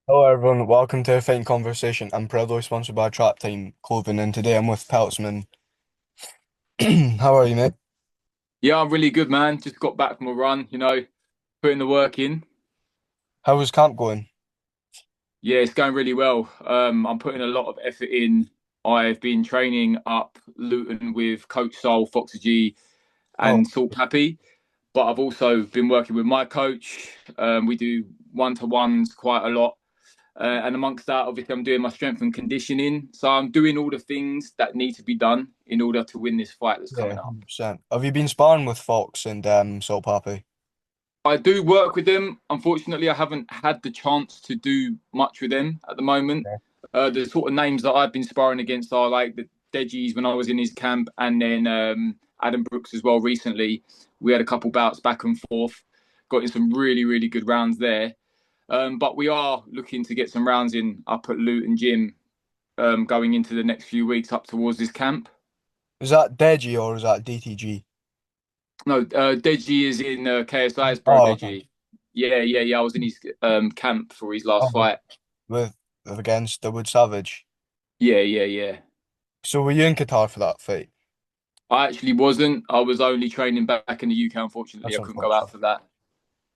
Hello everyone, welcome to a Fighting Conversation. I'm proudly sponsored by Trap Time Clothing and today I'm with Peltsman. How are you, mate? Yeah, I'm really good, man. Just got back from a run, putting the work in. How was camp going? Yeah, it's going really well. I'm putting a lot of effort in. I've been training up Luton with Coach Sol, Foxy G, Oh, and Salt Happy, but I've also been working with my coach. We do one-to-ones quite a lot. And amongst that, obviously, I'm doing my strength and conditioning. So I'm doing all the things that need to be done in order to win this fight that's yeah, coming up. 100%. Have you been sparring with Fox and Soul Pappy? I do work with them. Unfortunately, I haven't had the chance to do much with them at the moment. Yeah. The sort of names that I've been sparring against are like the Deji's when I was in his camp, and then Adam Brooks as well recently. We had a couple bouts back and forth, got in some really, really good rounds there. But we are looking to get some rounds in up at Luton Gym going into the next few weeks up towards this camp. Is that Deji or is that DTG? No, Deji is in KSI's bro Oh, okay. Deji. Yeah. I was in his camp for his last Oh, fight. with against the Wood Savage. Yeah. So were you in Qatar for that fight? I actually wasn't. I was only training back in the UK. Unfortunately, That's I couldn't go out unfortunate. for that.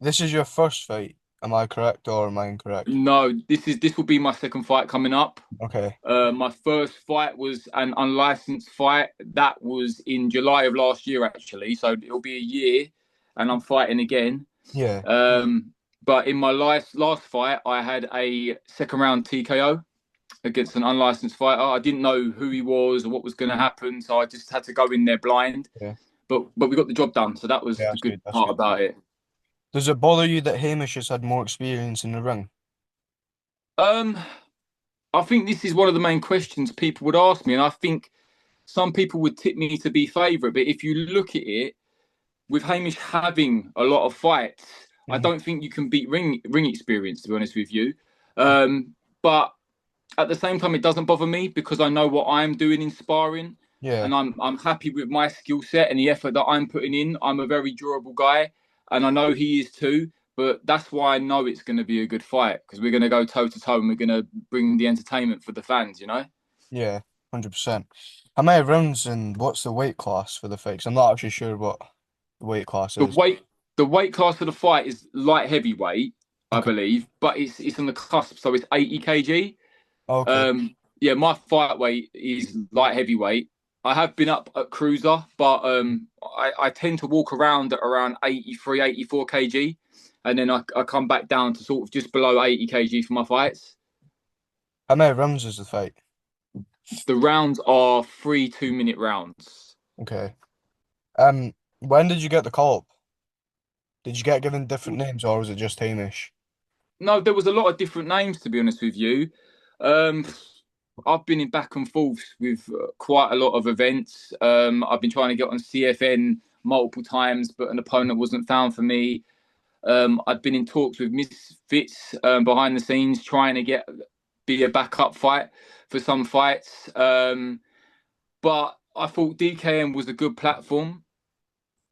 This is your first fight. Am I correct or am I incorrect? No, this will be my second fight coming up. Okay. My first fight was an unlicensed fight. That was in July of last year, actually. So it'll be a year, and I'm fighting again. Yeah. Um, but in my last fight, I had a second round TKO against an unlicensed fighter. I didn't know who he was or what was going to happen, so I just had to go in there blind. Yeah. But we got the job done, so that was Yeah, the that's good good. That's part good. about it. Does it bother you that Hamish has had more experience in the ring? Um, I think this is one of the main questions people would ask me, and I think some people would tip me to be favourite. But if you look at it, with Hamish having a lot of fights, I Mhm. don't think you can beat ring experience. To be honest with you, but at the same time, it doesn't bother me because I know what I'm doing in sparring, Yeah. and I'm happy with my skill set and the effort that I'm putting in. I'm a very durable guy, and I know he is too. But that's why I know it's going to be a good fight because we're going to go toe to toe and we're going to bring the entertainment for the fans. Yeah, 100%. How many rounds and what's the weight class for the fight? 'Cause I'm not actually sure what the weight class The is. weight the weight class for the fight is light heavyweight, I Okay. believe, but it's on the cusp, so it's 80 kg. Okay. Yeah, my fight weight is light heavyweight. I have been up at cruiser, but I tend to walk around at around 83, 84 kg, and then I come back down to sort of just below 80 kg for my fights. How many rounds is the fight? The rounds are 3 2-minute rounds. Okay. When did you get the call up? Did you get given different names or was it just Hamish? No, there was a lot of different names to be honest with you. Um, I've been in back and forth with quite a lot of events. I've been trying to get on CFN multiple times, but an opponent wasn't found for me. I'd been in talks with Misfits behind the scenes, trying to get be a backup fight for some fights. But I thought DKM was a good platform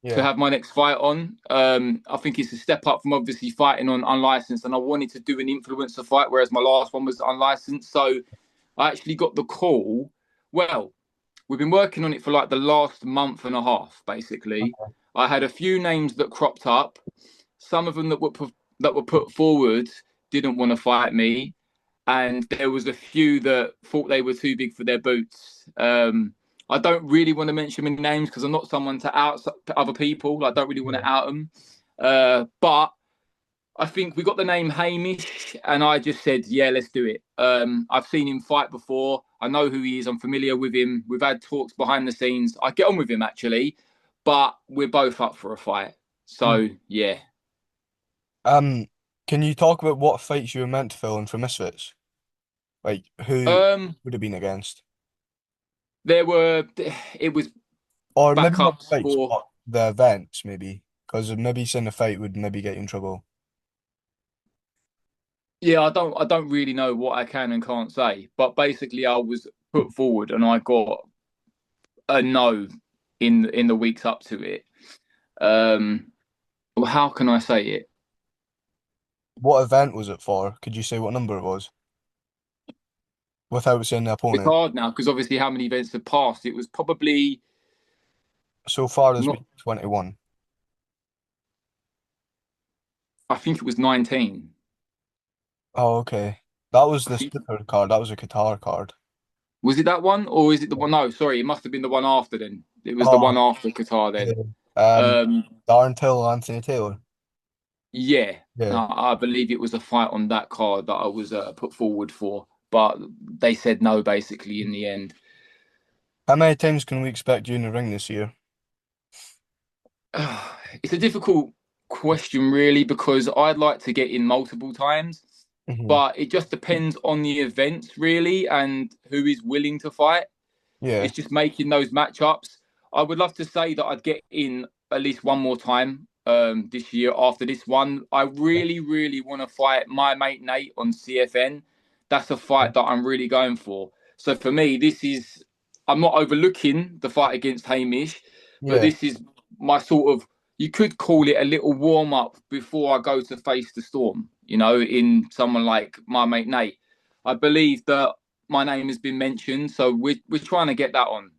to Yeah. have my next fight on. I think it's a step up from obviously fighting on unlicensed, and I wanted to do an influencer fight, whereas my last one was unlicensed. So I actually got the call. Well, we've been working on it for like the last month and a half, basically. I had a few names that cropped up. Some of them that were put forward didn't want to fight me, and there was a few that thought they were too big for their boots. I don't really want to mention any names because I'm not someone to out other people. I don't really want to Yeah. out them. But I think we got the name Hamish, and I just said, yeah, let's do it. I've seen him fight before. I know who he is. I'm familiar with him. We've had talks behind the scenes. I get on with him actually, but we're both up for a fight. Hmm. So yeah, Um, can you talk about what fights you were meant to fill in for Misfits? Like who um, would have been against? there were it was Or maybe not backups fights, for. but the events maybe. Because maybe saying a fight would maybe get you in trouble. Yeah, I don't really know what I can and can't say, but basically I was put forward and I got a no in the weeks up to it. Well, how can I say it? What event was it for? Could you say what number it was without saying the It's opponent? hard now because obviously how many events have passed. It was probably So far, there's not. been 21. I think it was 19. Oh, okay. That was I the think slipper card. That was a Qatar card. was it that one or is it the one? No, sorry, it must have been the one after. Then it was the one Oh, after Qatar. yeah. Then, Um, um, Darren Till, Anthony Taylor. yeah, Yeah. I believe it was a fight on that card that I was put forward for, but they said no basically in the end. How many times can we expect you in the ring this year? It's a difficult question, really, because I'd like to get in multiple times, Hmm. but it just depends on the events, really, and who is willing to fight. Yeah. It's just making those matchups. I would love to say that I'd get in at least one more time this year after this one. I really, really want to fight my mate Nate on CFN. That's a fight that I'm really going for. So for me, this is, I'm not overlooking the fight against Hamish, but Yeah. this is my sort of, you could call it a little warm up before I go to face the storm, in someone like my mate Nate. I believe that my name has been mentioned, so we're trying to get that on.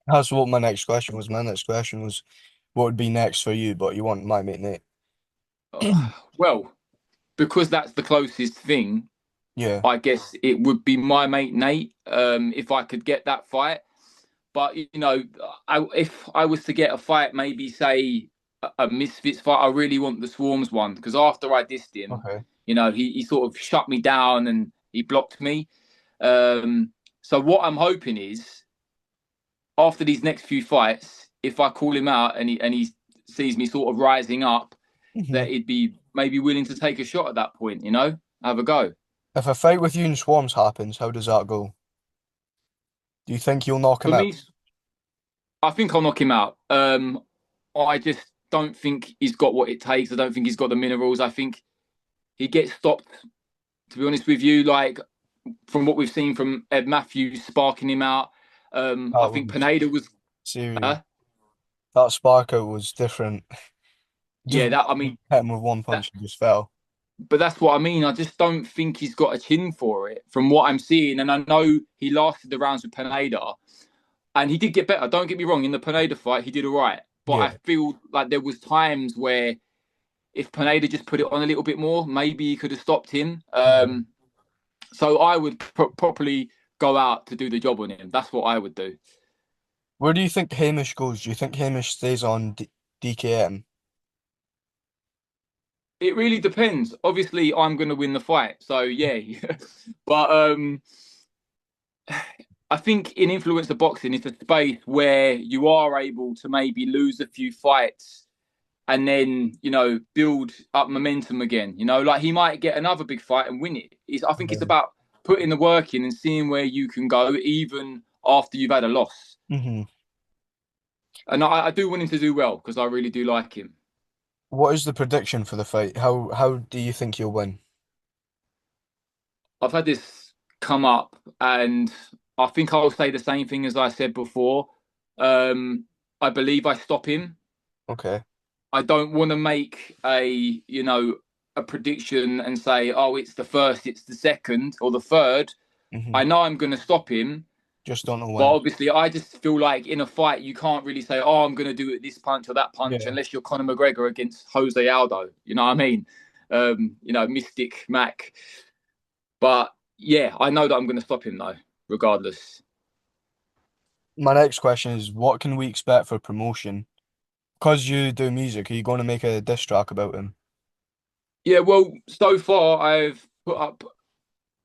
That's what my next question was. My next question was what would be next for you, but you want my mate Nate. Uh, well, because that's the closest thing, Yeah. I guess it would be my mate Nate if I could get that fight. But if I was to get a fight, maybe say a Misfits fight, I really want the Swarms one because after I dissed him, Okay. he sort of shut me down and he blocked me. Um, so what I'm hoping is after these next few fights, if I call him out and he sees me sort of rising up, Hmm. that he'd be maybe willing to take a shot at that point, have a go. If a fight with you and Swarms happens, how does that go? Do you think you'll knock him For out? me, I think I'll knock him out. I just don't think he's got what it takes. I don't think he's got the minerals. I think he gets stopped. To be honest with you, like from what we've seen from Ed Matthews sparking him out, I That think was Pineda was. serious. Uh, That sparker was different. Just yeah, that I mean hit him with one that, punch and just fell. but that's what I mean. I just don't think he's got a chin for it from what I'm seeing. And I know he lasted the rounds with Pineda, and he did get better. Don't get me wrong. In the Pineda fight, he did all right. But I Yeah. feel like there was times where if Pineda just put it on a little bit more, maybe he could have stopped him. Yeah. So I would properly go out to do the job on him. That's what I would do. Where do you think Hamish goes? Do you think Hamish stays on DKM? It really depends. Obviously, I'm going to win the fight, so yeah. But I think in influencer boxing, it's a space where you are able to maybe lose a few fights and then build up momentum again. Like he might get another big fight and win it. I think it's about putting the work in and seeing where you can go even after you've had a loss. Hmm. And I do want him to do well because I really do like him. What is the prediction for the fight? How do you think you'll win? I've had this come up, and I think I'll say the same thing as I said before. Um, I believe I stop him. Okay. I don't want to make a prediction and say, oh, it's the first, it's the second, or the third. Hmm. I know I'm going to stop him, Just don't know but when. obviously, I just feel like in a fight, you can't really say, oh, I'm going to do it this punch or that punch, Yeah. unless you're Conor McGregor against Jose Aldo. You know what I mean? Mystic Mac. But yeah, I know that I'm going to stop him though, regardless. My next question is, what can we expect for promotion? Because you do music, are you going to make a diss track about him? Yeah, well, so far I've put up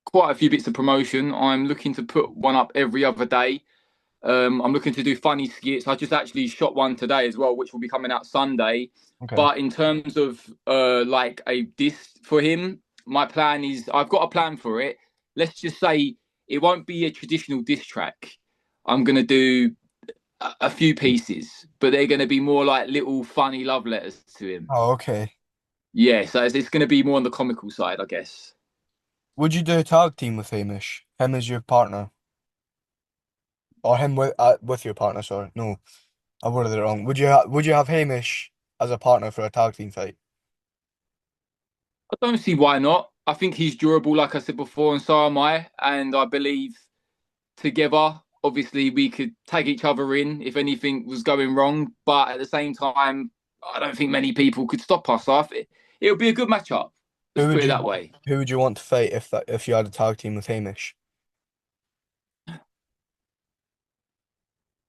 quite a few bits of promotion. I'm looking to put one up every other day. I'm looking to do funny skits. I just actually shot one today as well, which will be coming out Sunday. Okay. But in terms of like a diss for him, my plan is I've got a plan for it. Let's just say it won't be a traditional diss track. I'm gonna do a few pieces, but they're gonna be more like little funny love letters to him. Oh, okay. Yeah, so it's gonna be more on the comical side, I guess. Would you do a tag team with Hamish? Him as your partner? Or him with your partner, sorry. No, I worded it wrong. Would you have Hamish as a partner for a tag team fight? I don't see why not. I think he's durable, like I said before, and so am I. And I believe together, obviously, we could take each other in if anything was going wrong. But at the same time, I don't think many people could stop us. It'll be a good matchup. Let's Who put would it you that way. who would you want to fight if you had a tag team with Hamish?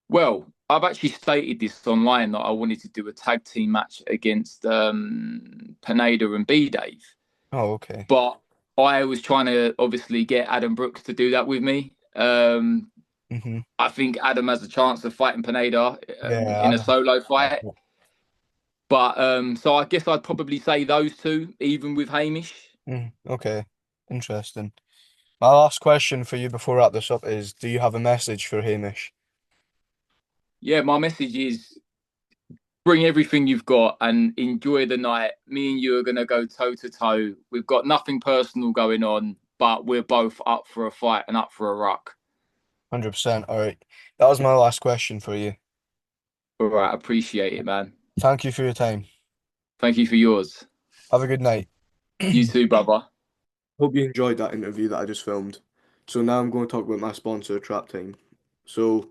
Well, I've actually stated this online that I wanted to do a tag team match against Pineda and B Dave, Oh, okay. but I was trying to obviously get Adam Brooks to do that with me. Hmm. I think Adam has a chance of fighting Pineda Yeah, in I a know. solo fight, but so I guess I'd probably say those two, even with Hamish. Okay, interesting. My last question for you before I wrap this up is, do you have a message for Hamish? Yeah, my message is bring everything you've got and enjoy the night. Me and you are going to go toe to toe. We've got nothing personal going on, but we're both up for a fight and up for a ruck. 100%. All right. That was my last question for you. All right, appreciate it, man. Thank you for your time. Thank you for yours. Have a good night. You too, brother. Hope you enjoyed that interview that I just filmed. So now I'm going to talk about my sponsor, Trap Time. So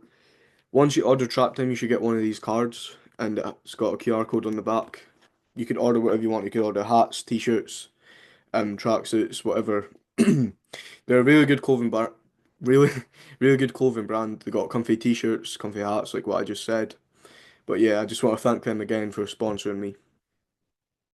once you order Trap Time, you should get one of these cards, and it's got a QR code on the back. You can order whatever you want. You can order hats, t-shirts, tracksuits, whatever. They're a really good clothing bar, really, really good clothing brand. They got comfy t-shirts, comfy hats, like what I just said. But yeah, I just want to thank them again for sponsoring me.